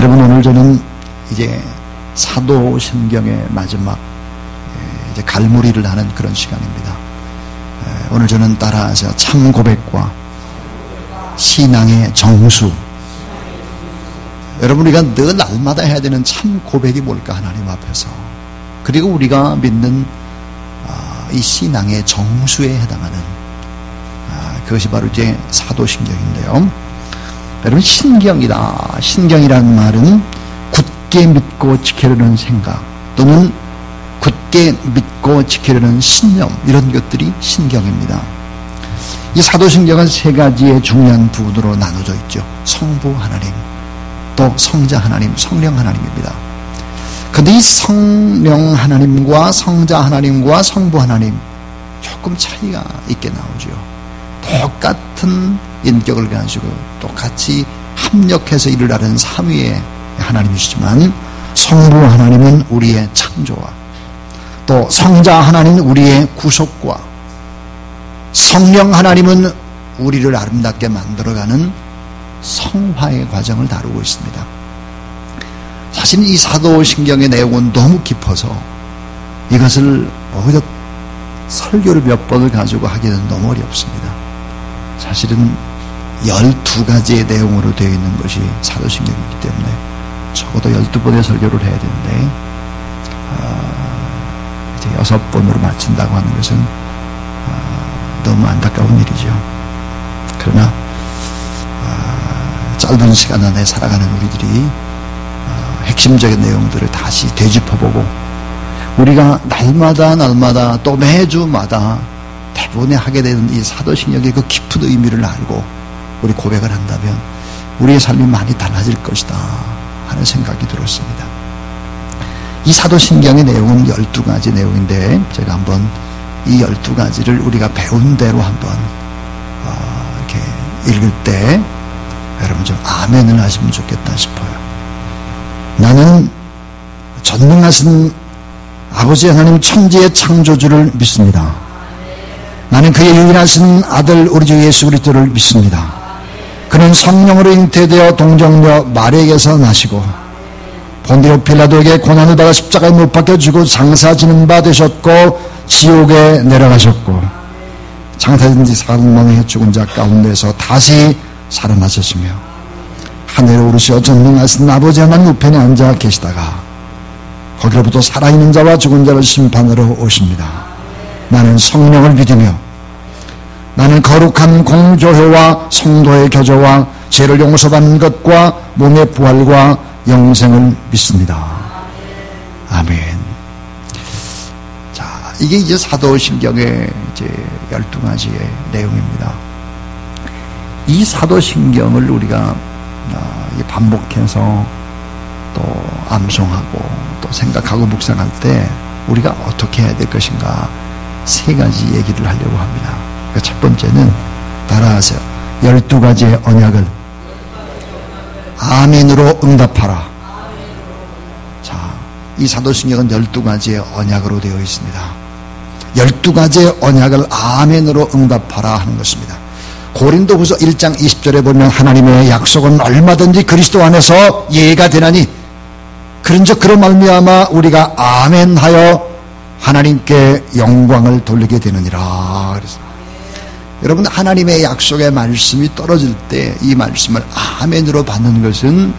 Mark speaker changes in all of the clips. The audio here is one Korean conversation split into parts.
Speaker 1: 여러분, 오늘 저는 이제 사도신경의 마지막 이제 갈무리를 하는 그런 시간입니다. 오늘 저는 따라서 참 고백과 신앙의 정수. 여러분, 우리가 늘 날마다 해야 되는 참 고백이 뭘까? 하나님 앞에서. 그리고 우리가 믿는 이 신앙의 정수에 해당하는 그것이 바로 이제 사도신경인데요. 여러분, 신경이다. 신경이라는 말은 굳게 믿고 지키려는 생각 또는 굳게 믿고 지키려는 신념, 이런 것들이 신경입니다. 이 사도신경은 세 가지의 중요한 부분으로 나눠져 있죠. 성부 하나님, 또 성자 하나님, 성령 하나님입니다. 그런데 이 성령 하나님과 성자 하나님과 성부 하나님 조금 차이가 있게 나오죠. 똑같은 인격을 가지고 똑같이 합력해서 일을 하는 삼위의 하나님이시지만, 성부 하나님은 우리의 창조와, 또 성자 하나님은 우리의 구속과, 성령 하나님은 우리를 아름답게 만들어가는 성화의 과정을 다루고 있습니다. 사실 이 사도신경의 내용은 너무 깊어서 이것을 오히려 설교를 몇 번을 가지고 하기는 너무 어렵습니다. 사실은 12가지의 내용으로 되어 있는 것이 사도신경이기 때문에 적어도 12번의 설교를 해야 되는데 이제 6번으로 마친다고 하는 것은 너무 안타까운 일이죠. 그러나 짧은 시간 안에 살아가는 우리들이 핵심적인 내용들을 다시 되짚어보고, 우리가 날마다 또 매주마다 대부분에 하게 되는 이 사도신경의 그 깊은 의미를 알고 우리 고백을 한다면 우리의 삶이 많이 달라질 것이다 하는 생각이 들었습니다. 이 사도신경의 내용은 12가지 내용인데, 제가 한번 이 12가지를 우리가 배운 대로 한번 이렇게 읽을 때 여러분 좀 아멘을 하시면 좋겠다 싶어요. 나는 전능하신 아버지 하나님 천지의 창조주를 믿습니다. 나는 그의 유일하신 아들 우리 주 예수 그리스도를 믿습니다. 그는 성령으로 잉태되어 동정녀 마리아에게서 나시고 본디오 필라도에게 고난을 받아 십자가에 못 박혀 죽고 장사 지는 바 되셨고 지옥에 내려가셨고 장사된 지 4일 만에 죽은 자 가운데서 다시 살아나셨으며 하늘에 오르시어 전능하신 아버지 하나님 우편에 앉아 계시다가 거기로부터 살아있는 자와 죽은 자를 심판하러 오십니다. 나는 성령을 믿으며 나는 거룩한 공교회와 성도의 교제와 죄를 용서받는 것과 몸의 부활과 영생을 믿습니다. 아멘. 자, 이게 이제 사도신경의 이제 12가지의 내용입니다. 이 사도신경을 우리가 반복해서 또 암송하고 또 생각하고 묵상할 때 우리가 어떻게 해야 될 것인가, 3가지 얘기를 하려고 합니다. 그러니까 첫 번째는 따라하세요. 12가지의 언약을 아멘으로 응답하라. 자, 이 사도신경은 12가지의 언약으로 되어 있습니다. 12가지의 언약을 아멘으로 응답하라 하는 것입니다. 고린도후서 1장 20절에 보면 하나님의 약속은 얼마든지 그리스도 안에서 예가 되나니 그런즉 그로 말미암아 우리가 아멘하여 하나님께 영광을 돌리게 되느니라. 그래서 여러분, 하나님의 약속의 말씀이 떨어질 때 이 말씀을 아멘으로 받는 것은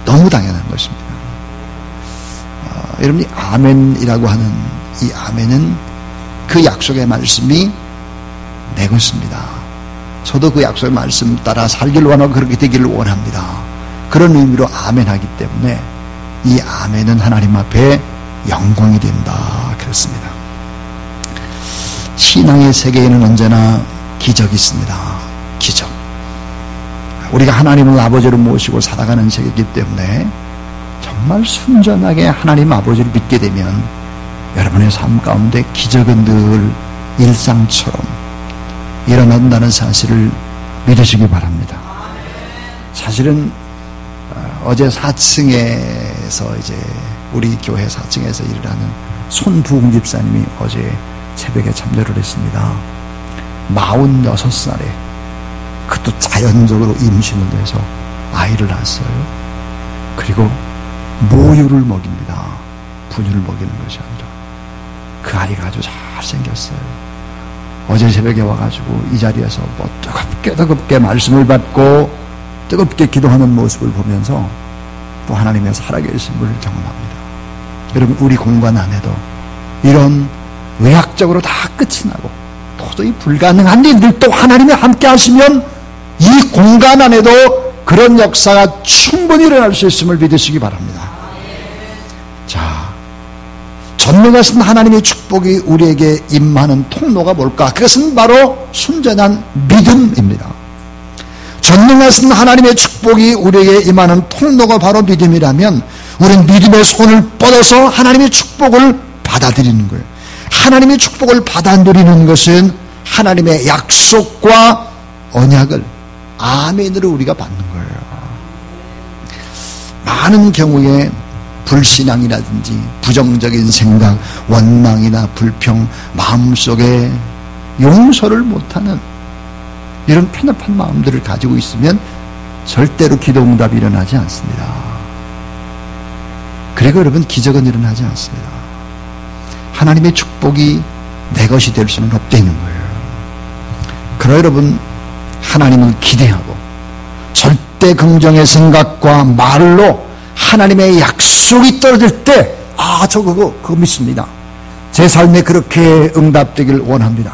Speaker 1: 너무 당연한 것입니다. 여러분이 아멘이라고 하는 이 아멘은 그 약속의 말씀이 내 것입니다. 저도 그 약속의 말씀 따라 살기를 원하고 그렇게 되기를 원합니다. 그런 의미로 아멘하기 때문에 이 아멘은 하나님 앞에 영광이 된다 그랬습니다. 신앙의 세계에는 언제나 기적이 있습니다. 기적. 우리가 하나님을 아버지로 모시고 살아가는 세계이기 때문에 정말 순전하게 하나님 아버지를 믿게 되면 여러분의 삶 가운데 기적은 늘 일상처럼 일어난다는 사실을 믿으시기 바랍니다. 사실은 어제 4층에서 이제 우리 교회 4층에서 일을 하는 손부흥 집사님이 어제 새벽에 참여를 했습니다. 46살에 그것도 자연적으로 임신을 해서 아이를 낳았어요. 그리고 모유를 먹입니다. 분유를 먹이는 것이 아니라. 그 아이가 아주 잘생겼어요. 어제 새벽에 와가지고 이 자리에서 뭐 뜨겁게 말씀을 받고 뜨겁게 기도하는 모습을 보면서 또 하나님의 살아계심을 경험합니다. 여러분, 우리 공간 안에도 이런 의학적으로 다 끝이 나고 도저히 불가능한 일들도 하나님이 함께 하시면 이 공간 안에도 그런 역사가 충분히 일어날 수 있음을 믿으시기 바랍니다. 자, 전능하신 하나님의 축복이 우리에게 임하는 통로가 뭘까? 그것은 바로 순전한 믿음입니다. 전능하신 하나님의 축복이 우리에게 임하는 통로가 바로 믿음이라면 우리는 믿음의 손을 뻗어서 하나님의 축복을 받아들이는 거예요. 하나님의 축복을 받아 누리는 것은 하나님의 약속과 언약을 아멘으로 우리가 받는 거예요. 많은 경우에 불신앙이라든지 부정적인 생각, 원망이나 불평, 마음속에 용서를 못하는 이런 편협한 마음들을 가지고 있으면 절대로 기도 응답이 일어나지 않습니다. 그리고 여러분, 기적은 일어나지 않습니다. 하나님의 축복이 내 것이 될 수는 없다는 거예요. 그러나 여러분, 하나님을 기대하고 절대 긍정의 생각과 말로 하나님의 약속이 떨어질 때, 저 그거 믿습니다. 제 삶에 그렇게 응답되길 원합니다.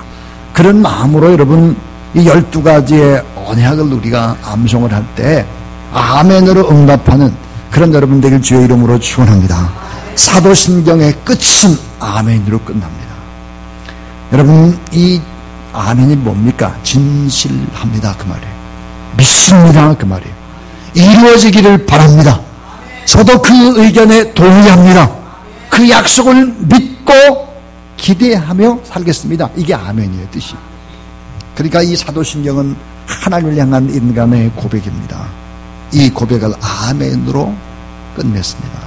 Speaker 1: 그런 마음으로 여러분, 이 12가지의 언약을 우리가 암송을 할 때 아멘으로 응답하는 그런 여러분 되길 주의 이름으로 축원합니다. 사도신경의 끝은 아멘으로 끝납니다. 여러분, 이 아멘이 뭡니까? 진실합니다, 그 말이에요. 믿습니다, 그 말이에요. 이루어지기를 바랍니다. 저도 그 의견에 동의합니다. 그 약속을 믿고 기대하며 살겠습니다. 이게 아멘이에요, 뜻이. 그러니까 이 사도신경은 하나님을 향한 인간의 고백입니다. 이 고백을 아멘으로 끝냈습니다.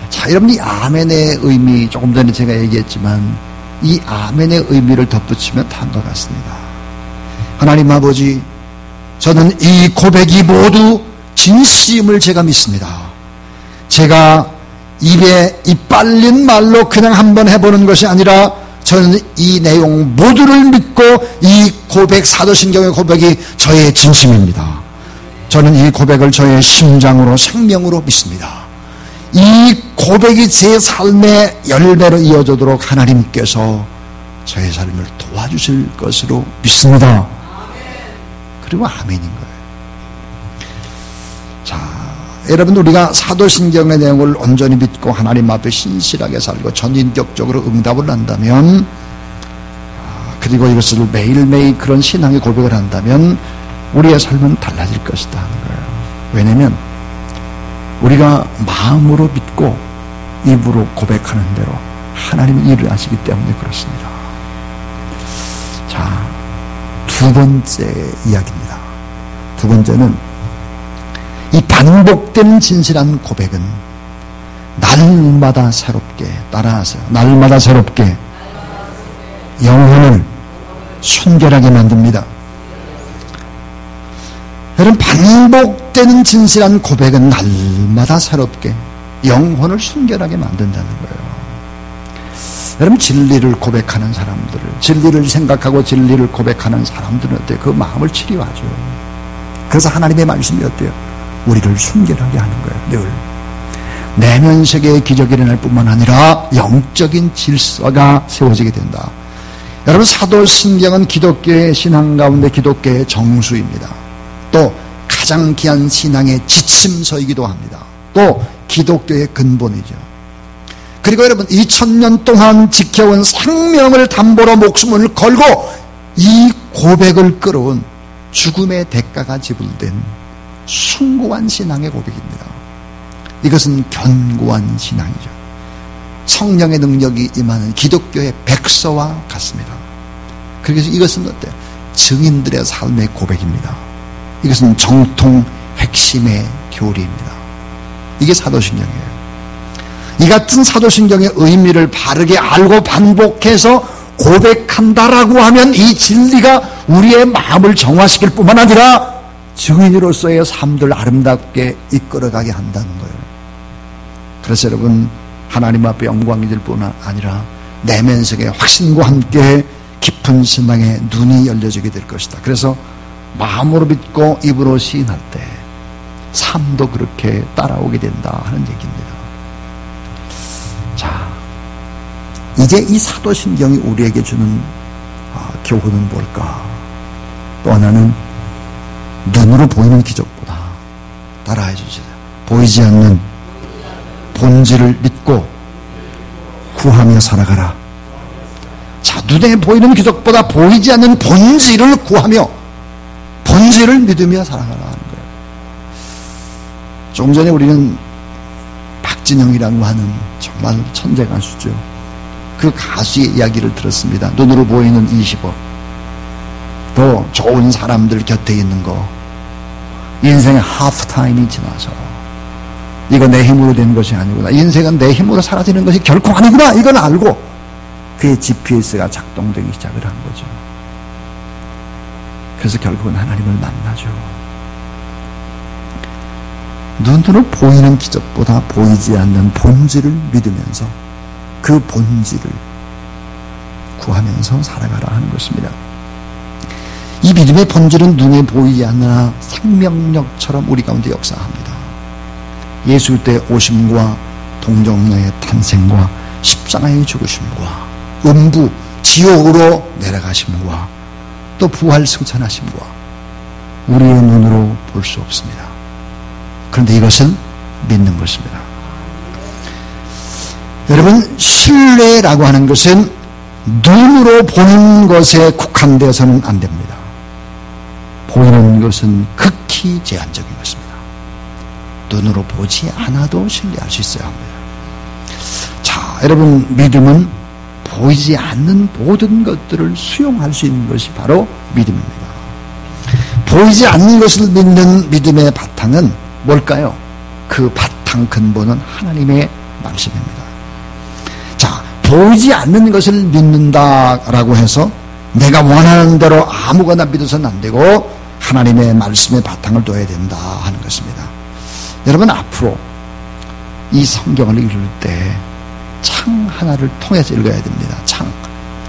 Speaker 1: 자, 여러분, 이 아멘의 의미, 조금 전에 제가 얘기했지만 이 아멘의 의미를 덧붙이면 다음과 같습니다. 하나님 아버지, 저는 이 고백이 모두 진심을 제가 믿습니다. 제가 입에 이빨린 말로 그냥 한번 해보는 것이 아니라 저는 이 내용 모두를 믿고 이 고백, 사도신경의 고백이 저의 진심입니다. 저는 이 고백을 저의 심장으로, 생명으로 믿습니다. 이 고백이 제 삶의 열매로 이어지도록 하나님께서 저의 삶을 도와주실 것으로 믿습니다. 그리고 아멘인 거예요. 자, 여러분, 우리가 사도신경의 내용을 온전히 믿고 하나님 앞에 신실하게 살고 전인격적으로 응답을 한다면, 그리고 이것을 매일매일 그런 신앙의 고백을 한다면 우리의 삶은 달라질 것이다 하는 거예요. 왜냐하면 우리가 마음으로 믿고 입으로 고백하는 대로 하나님이 일을 하시기 때문에 그렇습니다. 자, 두 번째 이야기입니다. 두 번째는 이 반복되는 진실한 고백은 날마다 새롭게, 따라하세요. 날마다 새롭게 영혼을 순결하게 만듭니다. 여러분, 반복되는 진실한 고백은 날마다 새롭게 영혼을 순결하게 만든다는 거예요. 여러분, 진리를 고백하는 사람들을, 진리를 생각하고 진리를 고백하는 사람들은 어때요? 그 마음을 치료하죠. 그래서 하나님의 말씀이 어때요? 우리를 순결하게 하는 거예요. 늘 내면 세계의 기적이 일어날 뿐만 아니라 영적인 질서가 세워지게 된다. 여러분, 사도신경은 기독교의 신앙 가운데 기독교의 정수입니다. 또 가장 귀한 신앙의 지침서이기도 합니다. 또 기독교의 근본이죠. 그리고 여러분, 2000년 동안 지켜온 생명을 담보로 목숨을 걸고 이 고백을 끌어온 죽음의 대가가 지불된 숭고한 신앙의 고백입니다. 이것은 견고한 신앙이죠. 성령의 능력이 임하는 기독교의 백서와 같습니다. 그래서 이것은 어때요? 증인들의 삶의 고백입니다. 이것은 정통 핵심의 교리입니다. 이게 사도신경이에요. 이 같은 사도신경의 의미를 바르게 알고 반복해서 고백한다라고 하면 이 진리가 우리의 마음을 정화시킬 뿐만 아니라 증인으로서의 삶들 아름답게 이끌어가게 한다는 거예요. 그래서 여러분, 하나님 앞에 영광이 될 뿐 아니라 내면 속에 확신과 함께 깊은 신앙의 눈이 열려지게 될 것이다. 그래서 마음으로 믿고 입으로 시인할 때 삶도 그렇게 따라오게 된다 하는 얘기입니다. 자, 이제 이 사도신경이 우리에게 주는 교훈은 뭘까? 또 하나는 눈으로 보이는 기적보다, 따라해 주세요, 보이지 않는 본질을 믿고 구하며 살아가라. 자, 눈에 보이는 기적보다 보이지 않는 본질을 구하며 본질을 믿으며 살아가라 하는 거예요. 조금 전에 우리는 박진영이라고 하는 정말 천재 가수죠. 그 가수의 이야기를 들었습니다. 눈으로 보이는 20억, 또 좋은 사람들 곁에 있는 거, 인생의 하프타임이 지나서 이거 내 힘으로 된 것이 아니구나, 인생은 내 힘으로 사라지는 것이 결코 아니구나, 이건 알고 그의 GPS가 작동되기 시작을 한 거죠. 그래서 결국은 하나님을 만나죠. 눈으로 보이는 기적보다 보이지 않는 본질을 믿으면서 그 본질을 구하면서 살아가라 하는 것입니다. 이 믿음의 본질은 눈에 보이지 않으나 생명력처럼 우리 가운데 역사합니다. 예수 때 오심과 동정녀의 탄생과 십자가의 죽으심과 음부 지옥으로 내려가심과 또 부활 승천하심과 우리의 눈으로 볼 수 없습니다. 그런데 이것은 믿는 것입니다. 여러분, 신뢰라고 하는 것은 눈으로 보는 것에 국한되어서는 안 됩니다. 보이는 것은 극히 제한적인 것입니다. 눈으로 보지 않아도 신뢰할 수 있어야 합니다. 자, 여러분, 믿음은 보이지 않는 모든 것들을 수용할 수 있는 것이 바로 믿음입니다. 보이지 않는 것을 믿는 믿음의 바탕은 뭘까요? 그 바탕 근본은 하나님의 말씀입니다. 자, 보이지 않는 것을 믿는다라고 해서 내가 원하는 대로 아무거나 믿어서는 안 되고 하나님의 말씀의 바탕을 둬야 된다 하는 것입니다. 여러분, 앞으로 이 성경을 읽을 때 창 하나를 통해서 읽어야 됩니다. 창.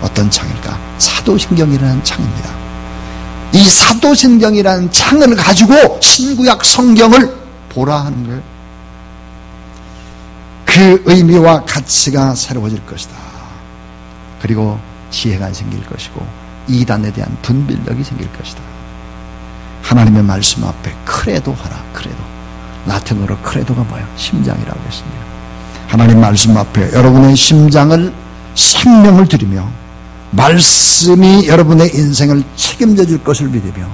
Speaker 1: 어떤 창일까? 사도신경이라는 창입니다. 이 사도신경이라는 창을 가지고 신구약 성경을 보라 하는 거예요. 그 의미와 가치가 새로워질 것이다. 그리고 지혜가 생길 것이고 이단에 대한 분별력이 생길 것이다. 하나님의 말씀 앞에 크레도 하라. 크레도. 라틴어로 크레도가 뭐야? 심장이라고 했습니다. 하나님 말씀 앞에 여러분의 심장을 생명을 드리며 말씀이 여러분의 인생을 책임져 줄 것을 믿으며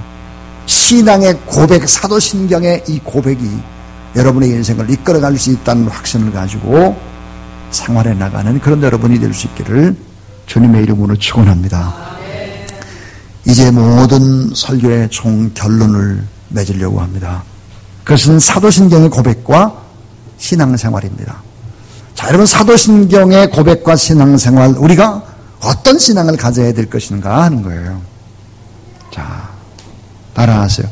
Speaker 1: 신앙의 고백, 사도신경의 이 고백이 여러분의 인생을 이끌어갈 수 있다는 확신을 가지고 생활해 나가는 그런 여러분이 될 수 있기를 주님의 이름으로 축원합니다. 이제 모든 설교의 총 결론을 맺으려고 합니다. 그것은 사도신경의 고백과 신앙생활입니다. 자, 여러분, 사도신경의 고백과 신앙생활, 우리가 어떤 신앙을 가져야 될 것인가 하는 거예요. 자, 따라하세요.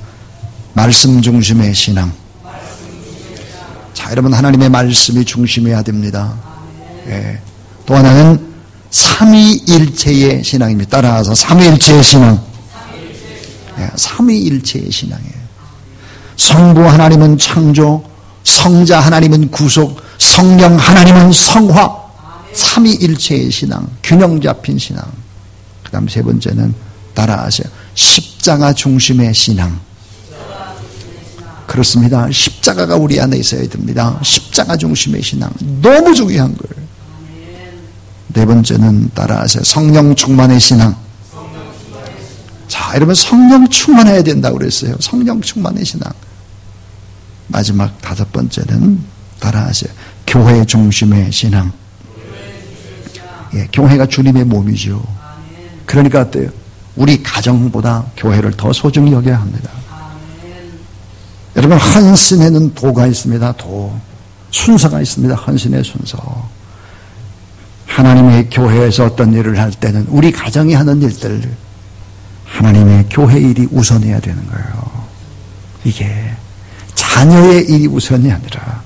Speaker 1: 말씀 중심의 신앙. 자, 여러분, 하나님의 말씀이 중심이어야 됩니다. 예. 또 하나는 삼위일체의 신앙입니다. 따라서 삼위일체의 신앙. 예, 삼위일체의 신앙이에요. 성부 하나님은 창조, 성자 하나님은 구속, 성령 하나님은 성화. 삼위일체의 신앙, 균형 잡힌 신앙. 그 다음 세 번째는 따라하세요. 십자가 중심의 신앙. 그렇습니다. 십자가가 우리 안에 있어야 됩니다. 십자가 중심의 신앙. 너무 중요한 거예요. 네 번째는 따라하세요. 성령 충만의 신앙. 자, 여러분, 성령 충만해야 된다고 그랬어요. 성령 충만의 신앙. 마지막 다섯 번째는 따라하세요. 교회 중심의 신앙. 예, 교회가 주님의 몸이죠. 그러니까 어때요? 우리 가정보다 교회를 더 소중히 여겨야 합니다. 여러분, 헌신에는 도가 있습니다. 도. 순서가 있습니다. 헌신의 순서. 하나님의 교회에서 어떤 일을 할 때는 우리 가정이 하는 일들, 하나님의 교회 일이 우선해야 되는 거예요. 이게 자녀의 일이 우선이 아니라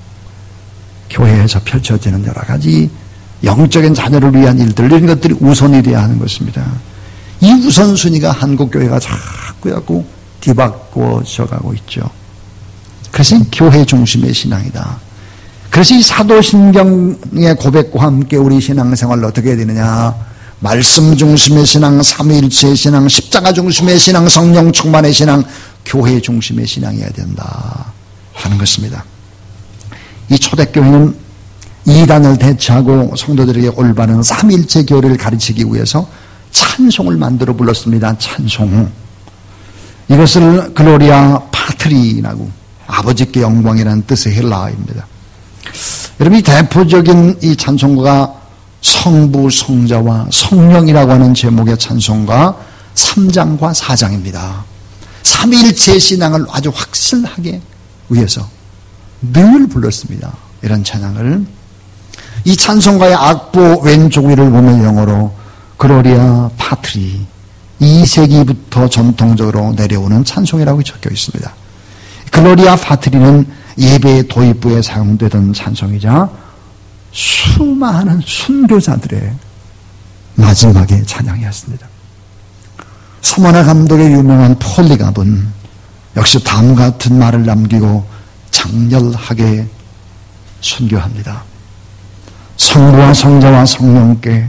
Speaker 1: 교회에서 펼쳐지는 여러 가지 영적인 자녀를 위한 일들, 이런 것들이 우선이 되어야 하는 것입니다. 이 우선순위가 한국교회가 자꾸 뒤바꿔져 가고 있죠. 그래서 교회 중심의 신앙이다. 그래서 이 사도신경의 고백과 함께 우리 신앙생활을 어떻게 해야 되느냐. 말씀 중심의 신앙, 삼위일체의 신앙, 십자가 중심의 신앙, 성령 충만의 신앙, 교회 중심의 신앙이어야 된다 하는 것입니다. 이 초대교회는 이단을 대처하고 성도들에게 올바른 삼위일체 교리를 가르치기 위해서 찬송을 만들어 불렀습니다. 찬송. 이것을 글로리아 파트리라고, 아버지께 영광이라는 뜻의 헬라어입니다. 여러분, 이 대표적인 이 찬송가가 성부, 성자와 성령이라고 하는 제목의 찬송가 3장과 4장입니다. 삼위일체 신앙을 아주 확실하게 위해서 늘 불렀습니다. 이런 찬양을. 이 찬송가의 악보 왼쪽 위를 보면 영어로 글로리아 파트리, 2세기부터 전통적으로 내려오는 찬송이라고 적혀 있습니다. 글로리아 파트리는 예배 도입부에 사용되던 찬송이자 수많은 순교자들의 마지막의 찬양이었습니다. 서머나 감독의 유명한 폴리갑은 역시 다음 같은 말을 남기고 장렬하게 순교합니다. 성부와 성자와 성령께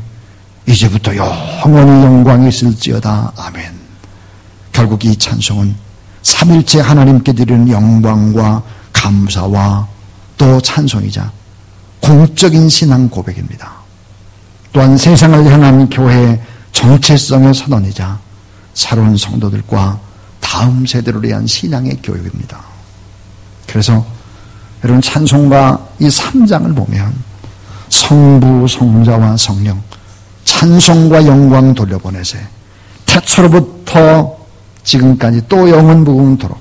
Speaker 1: 이제부터 영원히 영광이 있을지어다. 아멘. 결국 이 찬송은 삼일체 하나님께 드리는 영광과 감사와 또 찬송이자 공적인 신앙 고백입니다. 또한 세상을 향한 교회의 정체성의 선언이자 새로운 성도들과 다음 세대를 위한 신앙의 교육입니다. 그래서 여러분, 찬송가 이 3장을 보면 성부, 성자와 성령, 찬송과 영광 돌려보내세, 태초로부터 지금까지 또 영원무궁토록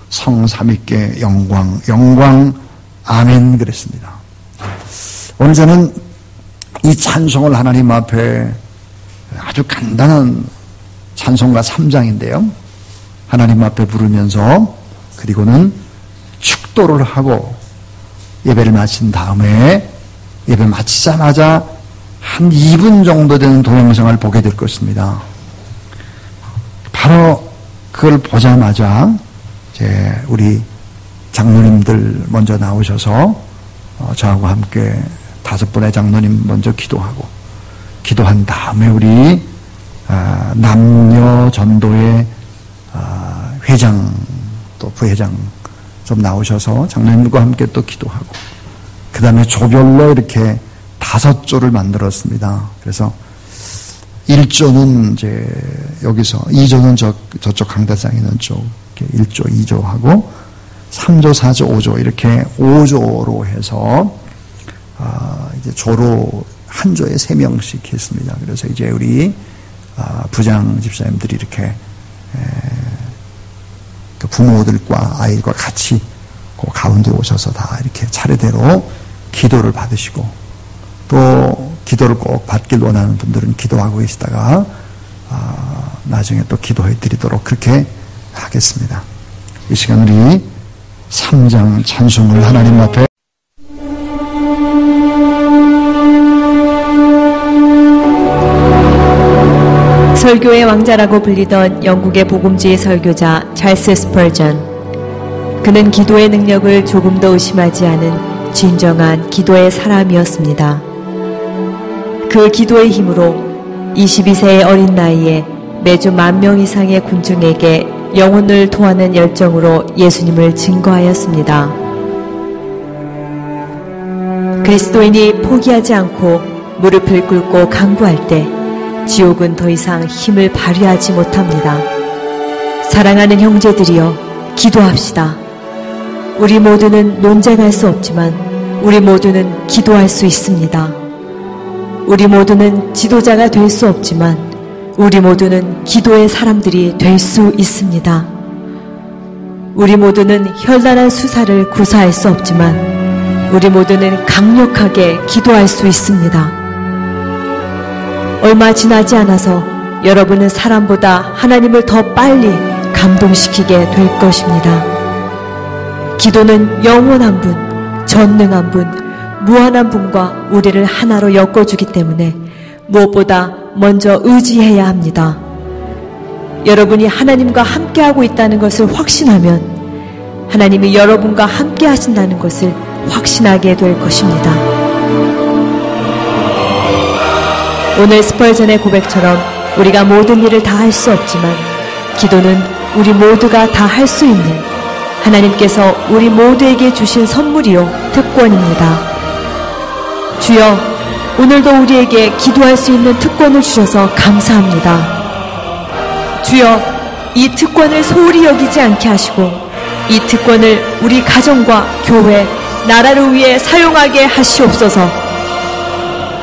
Speaker 1: 성삼위께 영광, 영광, 아멘 그랬습니다. 오늘 저는 이 찬송을 하나님 앞에 아주 간단한 찬송가 3장인데요. 하나님 앞에 부르면서 그리고는 축도를 하고 예배를 마친 다음에 예배 마치자마자 한 2분 정도 되는 동영상을 보게 될 것입니다. 바로 그걸 보자마자 이제 우리 장로님들 먼저 나오셔서 저하고 함께 5분의 장로님 먼저 기도하고, 기도한 다음에 우리 남녀 전도회 회장 또 부회장 좀 나오셔서 장로님과 함께 또 기도하고, 그 다음에 조별로 이렇게 5조를 만들었습니다. 그래서 1조는 이제 여기서, 2조는 저쪽 강대상에 있는 쪽, 1조, 2조 하고 3조, 4조, 5조 이렇게 5조로 해서 이제 조로 한 조에 3명씩 했습니다. 그래서 이제 우리 부장 집사님들이 이렇게 그 부모들과 아이들과 같이 그 가운데 오셔서 다 이렇게 차례대로 기도를 받으시고, 또 기도를 꼭 받길 원하는 분들은 기도하고 계시다가 나중에 또 기도해 드리도록 그렇게 하겠습니다. 이 시간 우리 3장 찬송을 하나님 앞에
Speaker 2: 설교의 왕자라고 불리던 영국의 복음주의 설교자 찰스 스펄전. 그는 기도의 능력을 조금도 의심하지 않은 진정한 기도의 사람이었습니다. 그 기도의 힘으로 22세의 어린 나이에 매주 10,000명 이상의 군중에게 영혼을 토하는 열정으로 예수님을 증거하였습니다. 그리스도인이 포기하지 않고 무릎을 꿇고 간구할 때 지옥은 더 이상 힘을 발휘하지 못합니다. 사랑하는 형제들이여, 기도합시다. 우리 모두는 논쟁할 수 없지만 우리 모두는 기도할 수 있습니다. 우리 모두는 지도자가 될 수 없지만 우리 모두는 기도의 사람들이 될 수 있습니다. 우리 모두는 현란한 수사를 구사할 수 없지만 우리 모두는 강력하게 기도할 수 있습니다. 얼마 지나지 않아서 여러분은 사람보다 하나님을 더 빨리 감동시키게 될 것입니다. 기도는 영원한 분, 전능한 분, 무한한 분과 우리를 하나로 엮어주기 때문에 무엇보다 먼저 의지해야 합니다. 여러분이 하나님과 함께하고 있다는 것을 확신하면 하나님이 여러분과 함께 하신다는 것을 확신하게 될 것입니다. 오늘 스펄전의 고백처럼 우리가 모든 일을 다 할 수 없지만 기도는 우리 모두가 다 할 수 있는 하나님께서 우리 모두에게 주신 선물이요 특권입니다. 주여, 오늘도 우리에게 기도할 수 있는 특권을 주셔서 감사합니다. 주여, 이 특권을 소홀히 여기지 않게 하시고 이 특권을 우리 가정과 교회, 나라를 위해 사용하게 하시옵소서.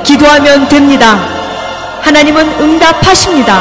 Speaker 2: 기도하면 됩니다. 하나님은 응답하십니다.